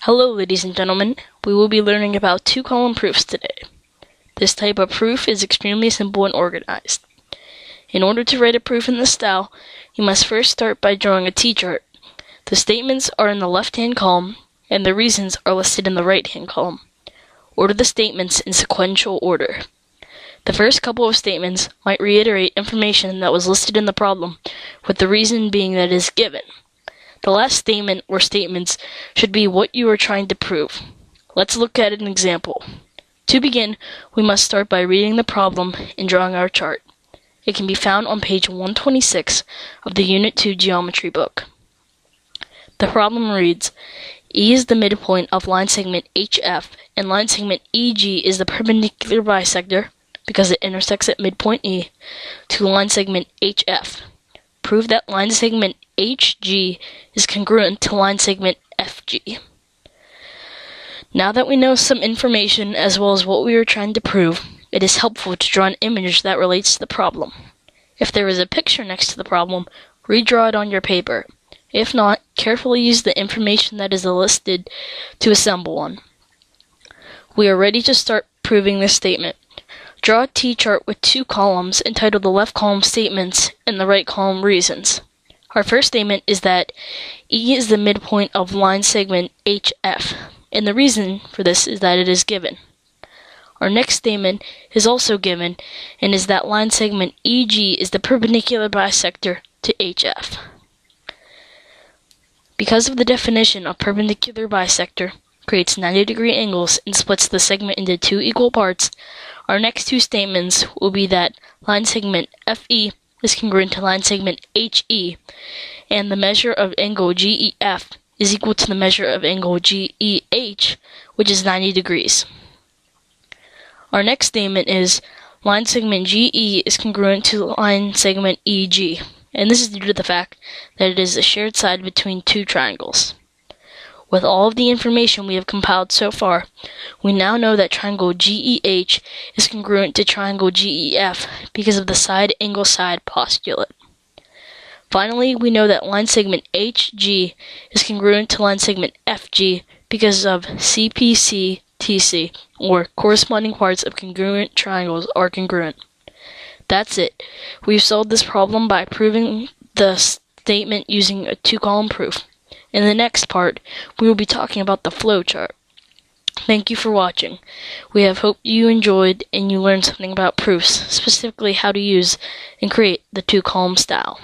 Hello ladies and gentlemen, we will be learning about two-column proofs today. This type of proof is extremely simple and organized. In order to write a proof in this style, you must first start by drawing a T-chart. The statements are in the left-hand column, and the reasons are listed in the right-hand column. Order the statements in sequential order. The first couple of statements might reiterate information that was listed in the problem, with the reason being that it is given. The last statement or statements should be what you are trying to prove. Let's look at an example. To begin, we must start by reading the problem and drawing our chart. It can be found on page 126 of the Unit 2 Geometry book. The problem reads, E is the midpoint of line segment HF, and line segment EG is the perpendicular bisector, because it intersects at midpoint E, to line segment HF. Prove that line segment HG is congruent to line segment FG. Now that we know some information as well as what we are trying to prove, it is helpful to draw an image that relates to the problem. If there is a picture next to the problem, redraw it on your paper. If not, carefully use the information that is listed to assemble one. We are ready to start proving this statement. Draw a T-chart with two columns entitled the left column Statements and the right column Reasons. Our first statement is that E is the midpoint of line segment HF, and the reason for this is that it is given. Our next statement is also given, and is that line segment EG is the perpendicular bisector to HF. Because of the definition of perpendicular bisector creates 90-degree angles and splits the segment into two equal parts, our next two statements will be that line segment FE is congruent to line segment HE, and the measure of angle GEF is equal to the measure of angle GEH, which is 90 degrees. Our next statement is line segment GE is congruent to line segment EG, and this is due to the fact that it is a shared side between two triangles. With all of the information we have compiled so far, we now know that triangle GEH is congruent to triangle GEF because of the side-angle-side postulate. Finally, we know that line segment HG is congruent to line segment FG because of CPC-TC, or corresponding parts of congruent triangles are congruent. That's it. We've solved this problem by proving the statement using a two-column proof. In the next part, we will be talking about the flowchart. Thank you for watching. We have hoped you enjoyed and you learned something about proofs, specifically how to use and create the two-column style.